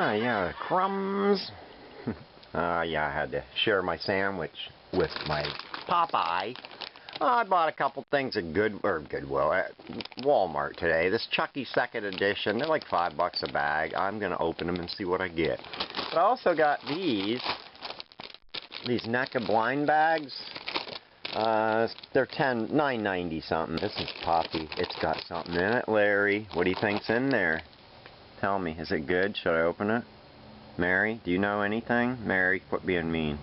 Yeah, crumbs. Yeah, I had to share my sandwich with my Popeye. I bought a couple things at Goodwill at Walmart today. This Chucky 2nd edition. They're like $5 a bag. I'm going to open them and see what I get. But I also got these NECA blind bags. They're $9.90 something. This is Poppy. It's got something in it. Larry, what do you think's in there? Tell me, is it good? Should I open it? Mary, do you know anything? Mary, quit being mean.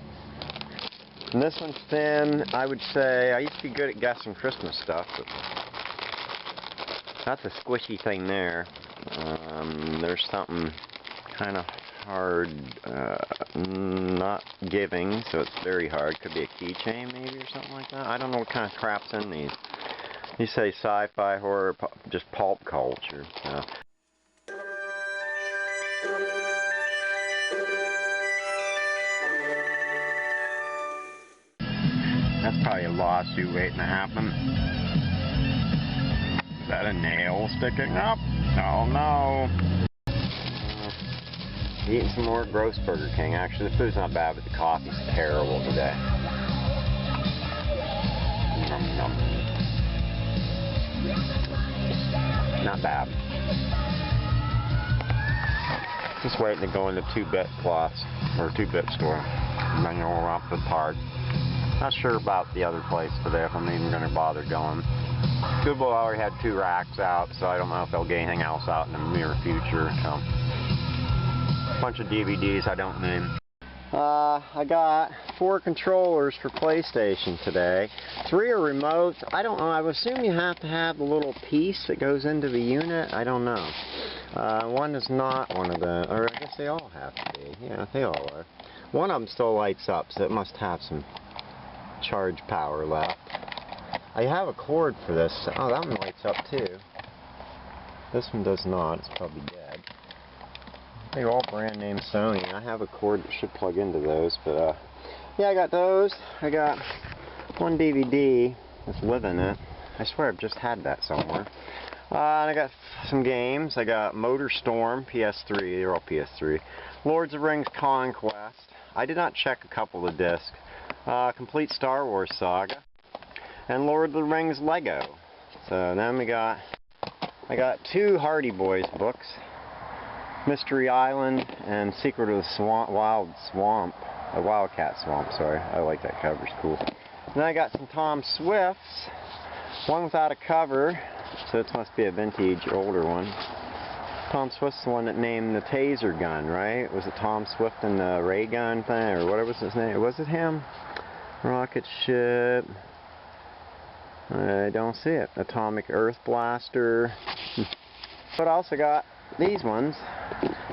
And this one's thin. I would say, I used to be good at guessing Christmas stuff, but that's a squishy thing there. There's something kind of hard, not giving, so it's very hard. Could be a keychain maybe or something like that. I don't know what kind of crap's in these. You say sci-fi, horror, just pulp culture. So. That's probably a lawsuit waiting to happen. Is that a nail sticking up? Oh no. Eating some more gross Burger King. Actually, the food's not bad, but the coffee's terrible today. Nom nom. Not bad. Just waiting to go in the 2-bit plus, or 2-bit store. And then go around the park. Not sure about the other place today, if I'm even going to bother going. Goodwill already had 2 racks out, so I don't know if they'll get anything else out in the near future. So, a bunch of DVDs I don't need. I got 4 controllers for PlayStation today. 3 are remotes. I don't know. I would assume you have to have the little piece that goes into the unit. I don't know. One is not one of the, or I guess they all have to be. Yeah, they all are. One of them still lights up, so it must have some charge power left. I have a cord for this. Oh, that one lights up too. This one does not. It's probably dead. They're all brand name Sony. I have a cord that should plug into those, but yeah, I got those. I got 1 DVD with Live in it. I swear I've just had that somewhere. And I got some games. I got Motor Storm, PS3. They're all PS3. Lords of the Rings Conquest. I did not check a couple of discs. Complete Star Wars Saga, and Lord of the Rings Lego. So then I got 2 Hardy Boys books, Mystery Island and Secret of the Wildcat Swamp, sorry. I like that cover, it's cool. Then I got some Tom Swifts, one without a cover, so it must be a vintage, older one. Tom Swift's the one that named the taser gun, right? Was it Tom Swift and the ray gun thing, or whatever was his name? Was it him? Rocket ship. I don't see it. Atomic Earth Blaster. But I also got these ones.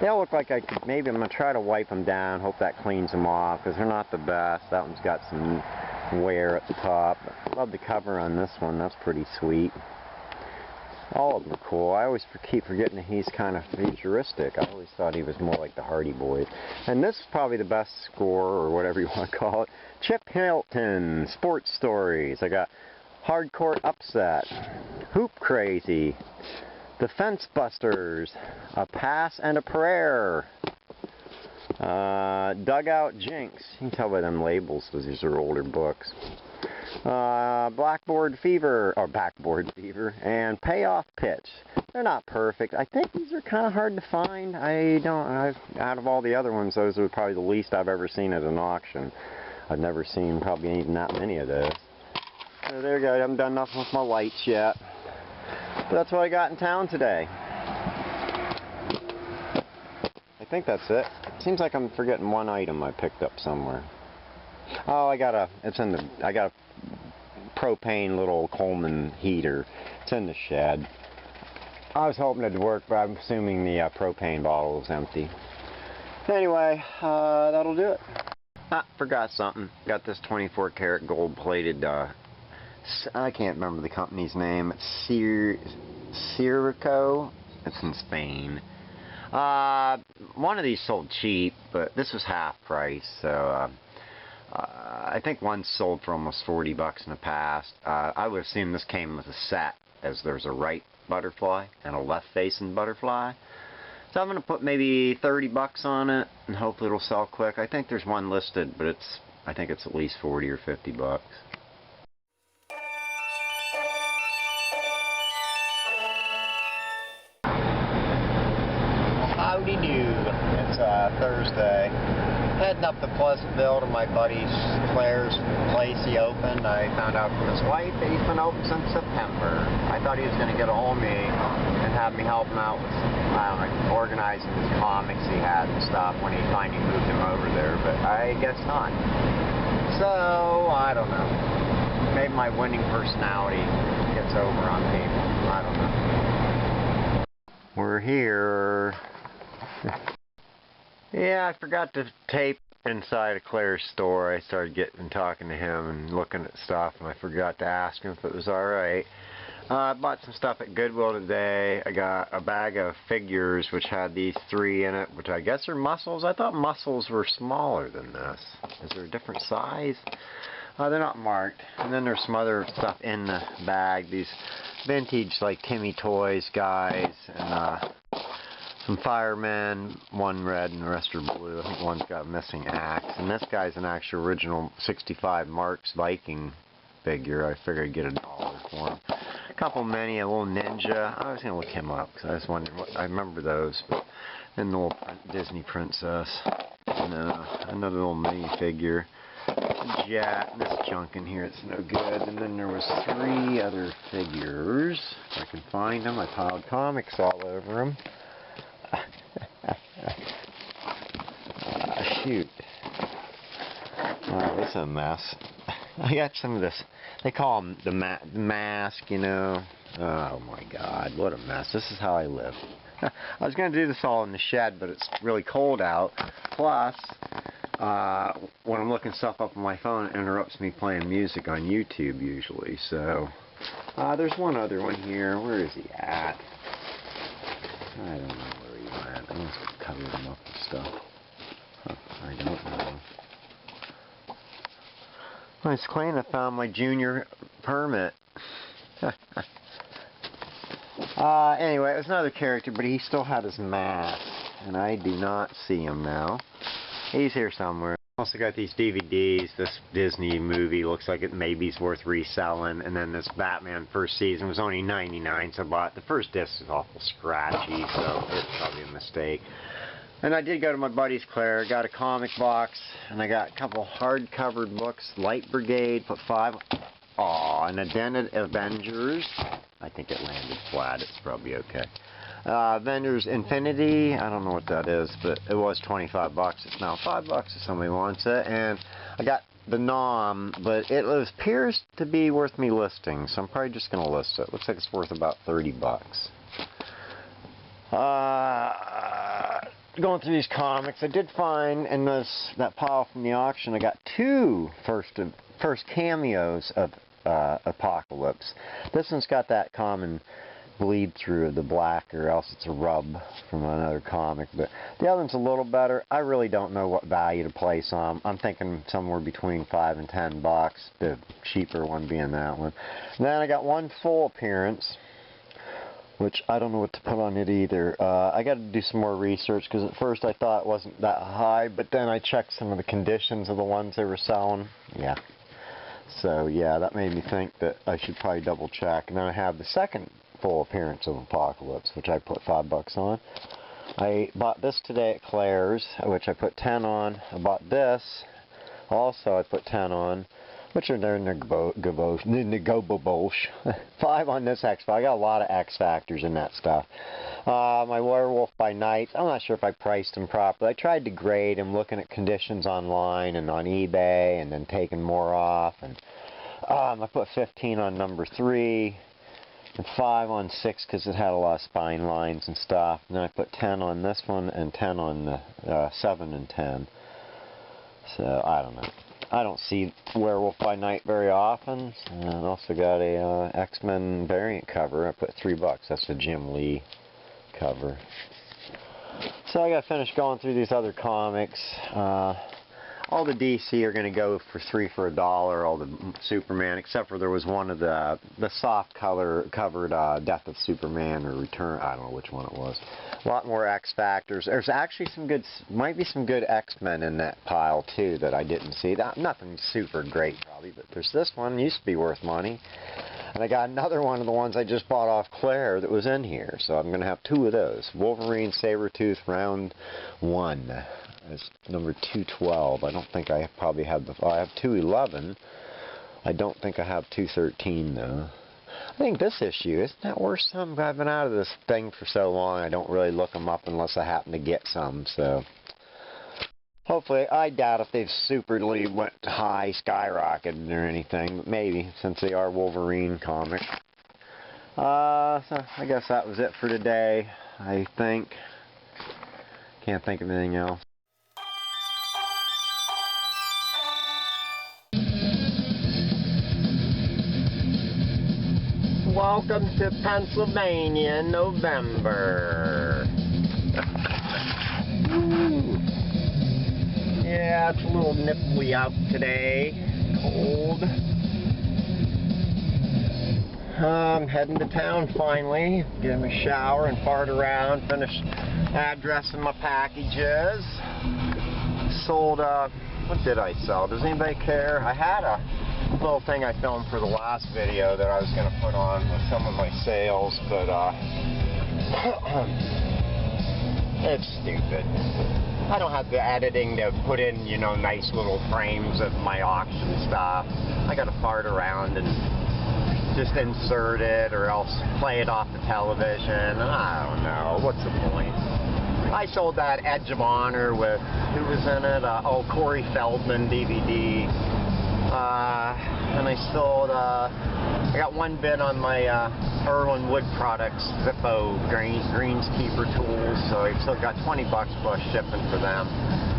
They all look like I could, maybe I'm going to try to wipe them down, hope that cleans them off, because they're not the best. That one's got some wear at the top. I love the cover on this one. That's pretty sweet. All of them are cool. I always keep forgetting that he's kind of futuristic. I always thought he was more like the Hardy Boys. And this is probably the best score, or whatever you want to call it. Chip Hilton, Sports Stories. I got Hardcore Upset, Hoop Crazy, The Fence Busters, A Pass and a Prayer, Dugout Jinx. You can tell by them labels because these are older books. Backboard Fever, and Payoff Pitch. They're not perfect. I think these are kind of hard to find. Out of all the other ones, those are probably the least I've ever seen at an auction. I've never seen probably even that many of those. So there you go. I haven't done nothing with my lights yet. But that's what I got in town today. I think that's it. It seems like I'm forgetting one item I picked up somewhere. Oh, I got a propane little Coleman heater. It's in the shed. I was hoping it'd work, but I'm assuming the propane bottle is empty. Anyway, that'll do it. Forgot something. Got this 24 karat gold plated, I can't remember the company's name. It's Sirico. It's in Spain. One of these sold cheap, but this was half price, so I think one sold for almost $40 in the past. I would assume this came with a set, as there's a right butterfly and a left facing butterfly. So I'm going to put maybe 30 bucks on it, and hopefully it'll sell quick. I think there's one listed, but I think it's at least 40 or 50 bucks. Howdy do. It's Thursday. Heading up to Pleasantville to my buddy Claire's place he opened. I found out from his wife that he's been open since September. I thought he was going to get a hold of me and have me help him out with, I don't know, organizing his comics he had and stuff when he finally moved him over there, but I guess not. So, I don't know. Maybe my winning personality gets over on people. I don't know. We're here. Yeah, I forgot to tape inside of Claire's store. I started talking to him and looking at stuff, and I forgot to ask him if it was alright. I bought some stuff at Goodwill today. I got a bag of figures which had these 3 in it, which I guess are mussels. I thought mussels were smaller than this. Is there a different size? They're not marked. And then there's some other stuff in the bag. These vintage, like Timmy Toys guys, and some firemen, one red and the rest are blue. I think one's got a missing axe. And this guy's an actual original 65 Marks Viking figure. I figured I'd get $1 for him. A couple mini, a little ninja. I was going to look him up because I was wondering what, I remember those. But then the little Disney princess. And another little mini figure. A jet. And this junk in here, it's no good. And then there was 3 other figures. If I can find them. I piled comics all over them. Shoot. Oh, this is a mess. I got some of this. They call them the mask, you know. Oh my God, what a mess. This is how I live. I was going to do this all in the shed, but it's really cold out. Plus, when I'm looking stuff up on my phone, it interrupts me playing music on YouTube usually. So, there's one other one here. Where is he at? I don't know where he went. I must have covered him up with stuff. Huh, I don't know. It's clean. I found my junior permit. Anyway, it was another character, but he still had his mask, and I do not see him now. He's here somewhere. Also got these DVDs. This Disney movie looks like it maybe's worth reselling, and then this Batman first season was only 99, so I bought the first disc. Is awful scratchy, so it's probably a mistake. And I did go to my buddy's Claire, got a comic box, and I got a couple hard-covered books. Light Brigade, put 5. Aw, an Addended Avengers. I think it landed flat. It's probably okay. Avengers Infinity. I don't know what that is, but it was 25 bucks. It's now 5 bucks if somebody wants it. And I got the Nom, but it appears to be worth me listing, so I'm probably just going to list it. Looks like it's worth about 30 bucks. Going through these comics, I did find in that pile from the auction, I got 2 first cameos of Apocalypse. This one's got that common bleed through of the black, or else it's a rub from another comic, but the other one's a little better. I really don't know what value to place on. I'm thinking somewhere between 5 and 10 bucks, the cheaper one being that one. And then I got one full appearance, which I don't know what to put on it either. I got to do some more research, because at first I thought it wasn't that high, but then I checked some of the conditions of the ones they were selling. Yeah. So yeah, that made me think that I should probably double check. And then I have the second full appearance of Apocalypse, which I put 5 bucks on. I bought this today at Claire's, which I put 10 on. I bought this, also I put 10 on, which are their negotiables. 5 on this X Factor. I got a lot of X Factors in that stuff. My Werewolf by Night, I'm not sure if I priced them properly. I tried to grade them, looking at conditions online and on eBay, and then taking more off. And I put 15 on number 3, and 5 on 6 because it had a lot of spine lines and stuff. And then I put 10 on this one and 10 on the 7 and 10. So I don't know. I don't see Werewolf by Night very often. And I also got a X-Men variant cover. I put 3 bucks. That's the Jim Lee cover. So I got to finish going through these other comics. all the DC are going to go for $3 for $1, all the Superman, except for there was one of the soft color covered Death of Superman or Return, I don't know which one it was. A lot more X Factors. There's actually some good, might be some good X-Men in that pile too that I didn't see. Nothing super great probably, but there's this one, used to be worth money. And I got another one of the ones I just bought off Claire that was in here, so I'm going to have 2 of those. Wolverine Sabretooth Round 1. It's number 212. I don't think I probably have I have 211. I don't think I have 213 though. I think this issue, isn't that worth some? I've been out of this thing for so long I don't really look them up unless I happen to get some, so. Hopefully, I doubt if they've superly went high, skyrocketed or anything, but maybe, since they are Wolverine comics. So I guess that was it for today, I think. Can't think of anything else. Welcome to Pennsylvania in November. Yeah, it's a little nipply out today. Cold. I'm heading to town finally. Get a shower and fart around. Finish addressing my packages. Sold, what did I sell? Does anybody care? I had a little thing I filmed for the last video that I was going to put on with some of my sales, but it's stupid. I don't have the editing to put in, you know, nice little frames of my auction stuff. I got to fart around and just insert it or else play it off the television. I don't know. What's the point? I sold that Edge of Honor with, who was in it? Corey Feldman DVD. And I sold, I got 1 bid on my Irwin Wood Products Zippo greenskeeper tools, so I still got $20 plus shipping for them.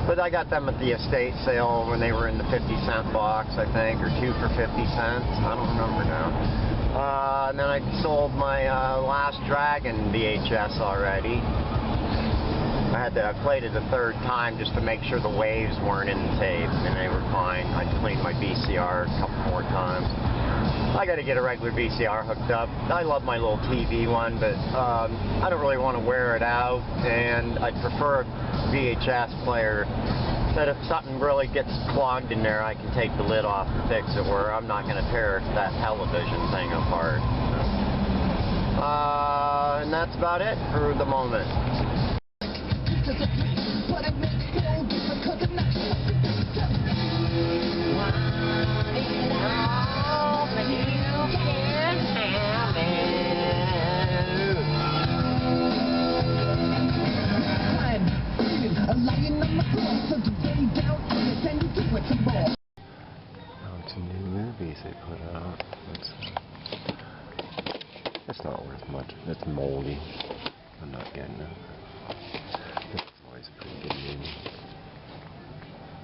But I got them at the estate sale when they were in the 50-cent box, I think, or 2 for 50 cents. I don't remember now. And then I sold my Last Dragon VHS already. I played it a 3rd time just to make sure the waves weren't in the tape, and they were fine. I cleaned my VCR a couple more times. I got to get a regular VCR hooked up. I love my little TV one, but I don't really want to wear it out, and I'd prefer a VHS player that if something really gets clogged in there, I can take the lid off and fix it, where I'm not going to tear that television thing apart. And that's about it for the moment. Some new movies they put out. It's not worth much. It's moldy. I'm not getting it. This is always a pretty good movie.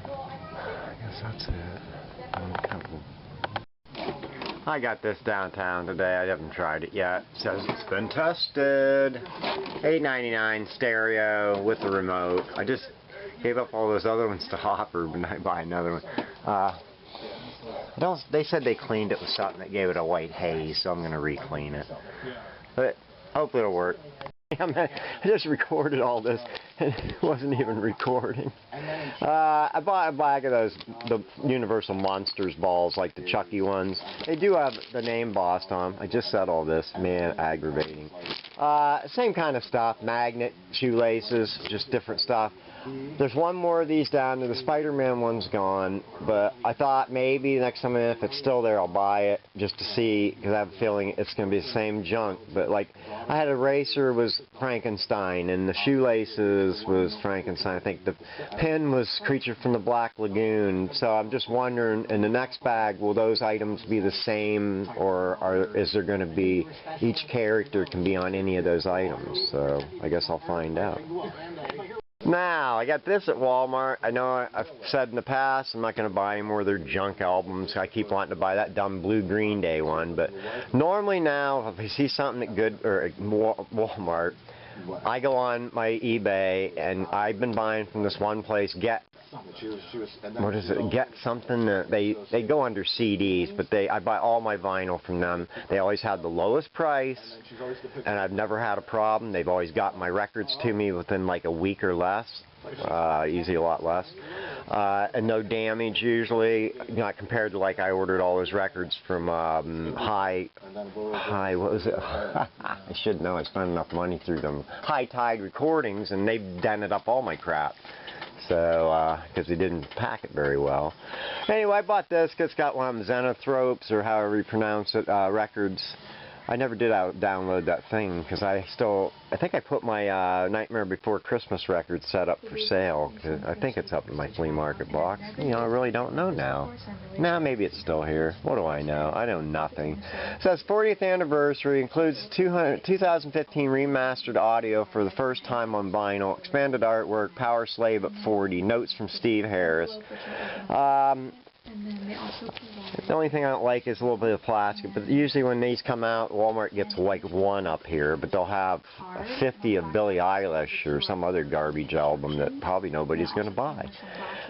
I guess that's it. I got this downtown today. I haven't tried it yet. It says it's been tested. $8.99 stereo with the remote. I just gave up all those other ones to Hopper, but I buy another one. They said they cleaned it with something that gave it a white haze, so I'm going to re-clean it. But hopefully it'll work. I just recorded all this, and it wasn't even recording. I bought a bag of those, the Universal Monsters balls, like the Chucky ones. They do have the name embossed on them. I just said all this. Man, aggravating. Same kind of stuff. Magnet, shoelaces, just different stuff. There's one more of these down there. The Spider-Man one's gone, but I thought maybe next time if it's still there I'll buy it just to see, because I have a feeling it's going to be the same junk. But like, I had a eraser was Frankenstein, and the shoelaces was Frankenstein. I think the pen was Creature from the Black Lagoon. So I'm just wondering, in the next bag, will those items be the same, or is there going to be, each character can be on any of those items? So I guess I'll find out. Now, I got this at Walmart. I know I've said in the past I'm not going to buy any more of their junk albums. I keep wanting to buy that dumb Blue Green Day one, but normally now, if I see something at Walmart, I go on my eBay, and I've been buying from this one place, Get what is it? Get something that they go under CDs, but I buy all my vinyl from them. They always had the lowest price, and I've never had a problem. They've always got my records to me within like a week or less. Usually a lot less, and no damage usually, not compared to like I ordered all those records from High, what was it? I should know, I spent enough money through them. High Tide Recordings, and they've dented up all my crap. So, because they didn't pack it very well. Anyway, I bought this. It's got one of them Xenothropes, or however you pronounce it, records. I never did download that thing because I think I put my Nightmare Before Christmas record set up for sale. I think it's up in my flea market box. You know, I really don't know now. Now maybe it's still here. What do I know? I know nothing. It says 40th anniversary, includes 2015 remastered audio for the first time on vinyl, expanded artwork, Power Slave at 40, notes from Steve Harris. The only thing I don't like is a little bit of plastic, but usually when these come out, Walmart gets like one up here, but they'll have 50 of Billie Eilish or some other garbage album that probably nobody's going to buy.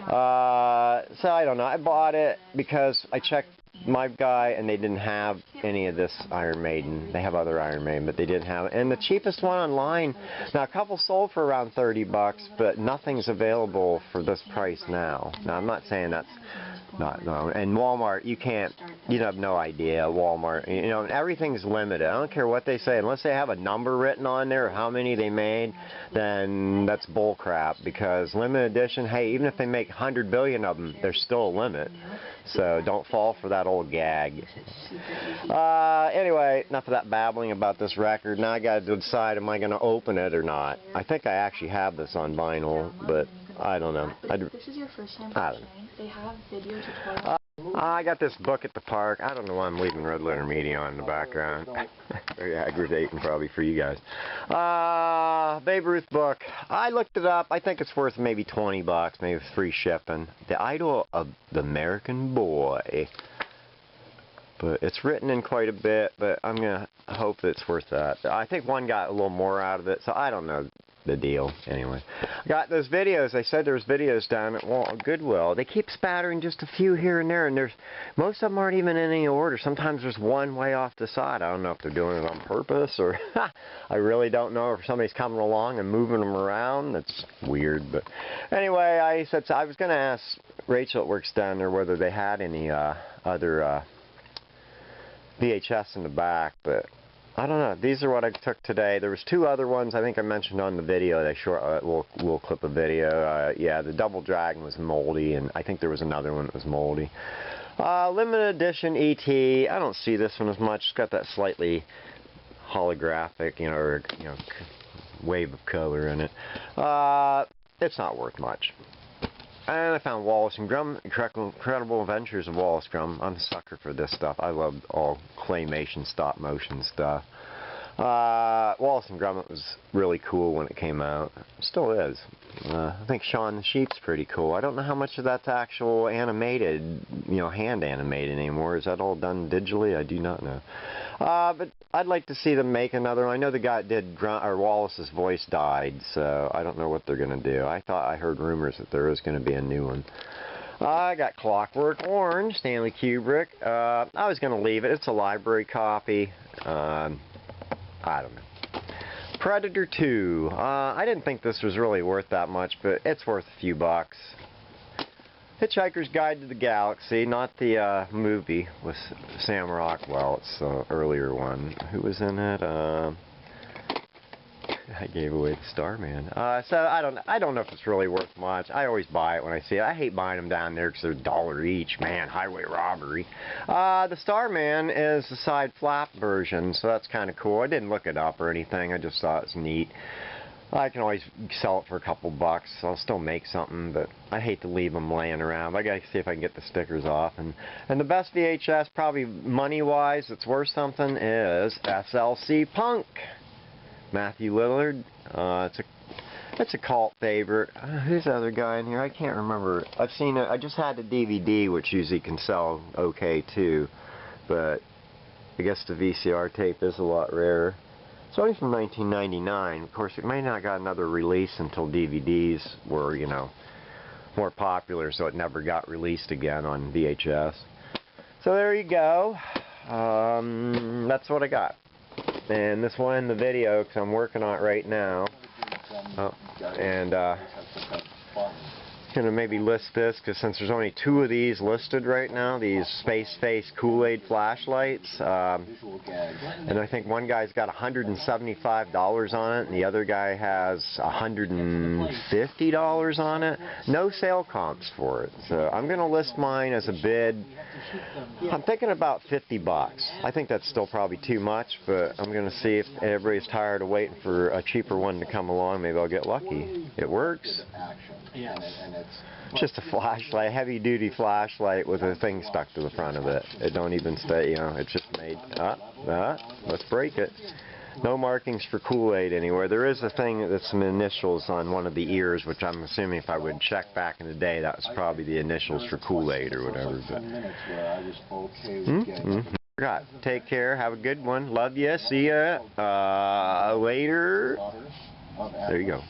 So I don't know. I bought it because I checked my guy and they didn't have any of this Iron Maiden. They have other Iron Maiden, but they didn't have it. And the cheapest one online, now a couple sold for around 30 bucks, but nothing's available for this price now. Now I'm not saying that's no, and Walmart, you have no idea. Walmart, you know, everything's limited. I don't care what they say, unless they have a number written on there of how many they made, then that's bull crap. Because limited edition, hey, even if they make 100 billion of them, there's still a limit. So don't fall for that old gag. Anyway, enough of that babbling about this record. Now I got to decide, am I going to open it or not? I think I actually have this on vinyl, but I don't know. If this is your first time watching, they have video tutorials. I got this book at the park. I don't know why I'm leaving Red Letter Media on in the background. Very aggravating probably for you guys. Babe Ruth book. I looked it up. I think it's worth maybe 20 bucks, maybe free shipping. The Idol of the American Boy. But it's written in quite a bit, but I'm going to hope that it's worth that. I think one got a little more out of it, so I don't know the deal. Anyway, got those videos. They said there's videos down at Goodwill. They keep spattering just a few here and there, and most of them aren't even in any order. Sometimes there's one way off the side. I don't know if they're doing it on purpose, or I really don't know if somebody's coming along and moving them around. That's weird. But anyway, I said I was going to ask Rachel that works down there whether they had any other VHS in the back, but I don't know. These are what I took today. There was two other ones I think I mentioned on the video. We'll clip a video. Yeah, the Double Dragon was moldy, and I think there was another one that was moldy. Limited edition E.T. I don't see this one as much. It's got that slightly holographic, wave of color in it. It's not worth much. And I found Wallace and Gromit, Incredible Adventures of Wallace Gromit. I'm a sucker for this stuff. I love all claymation, stop motion stuff. Wallace and Gromit was really cool when it came out. It still is. I think Shaun the Sheep's pretty cool. I don't know how much of that's actual animated, hand animated anymore. Is that all done digitally? I do not know. But I'd like to see them make another one. I know the guy that did Wallace's voice died, so I don't know what they're going to do. I heard rumors that there was going to be a new one. I got Clockwork Orange, Stanley Kubrick. I was going to leave it. It's a library copy. I don't know. Predator 2. I didn't think this was really worth that much, but it's worth a few bucks. Hitchhiker's Guide to the Galaxy, not the movie with Sam Rockwell. It's the earlier one. Who was in it? I gave away the Starman. So I don't know if it's really worth much. I always buy it when I see it. I hate buying them down there because they're $1 each. Man, highway robbery. The Starman is the side flap version, so that's kind of cool. I didn't look it up or anything. I just thought it was neat. I can always sell it for a couple bucks. I'll still make something, but I hate to leave them laying around. I got to see if I can get the stickers off. And the best VHS, probably money-wise, that's worth something, is SLC Punk. Matthew Lillard. It's a cult favorite. Who's the other guy in here? I can't remember. I've seen it. I just had the DVD, which usually can sell okay too, but I guess the VCR tape is a lot rarer. It's only from 1999. Of course, it may not got another release until DVDs were, more popular, so it never got released again on VHS. So there you go. That's what I got. And this will end the video because I'm working on it right now. Going to maybe list this because since there's only 2 of these listed right now, these Space Face Kool-Aid flashlights, and I think one guy's got $175 on it and the other guy has $150 on it. No sale comps for it. So I'm going to list mine as a bid. I'm thinking about 50 bucks. I think that's still probably too much, but I'm going to see if everybody's tired of waiting for a cheaper one to come along. Maybe I'll get lucky. It works. Just a flashlight, a heavy-duty flashlight with a thing stuck to the front of it. It don't even stay, you know, it's just made, let's break it. No markings for Kool-Aid anywhere. There is a thing that's some initials on one of the ears, which I'm assuming if I would check back in the day, that was probably the initials for Kool-Aid or whatever. But take care. Have a good one. Love you. See ya later. There you go.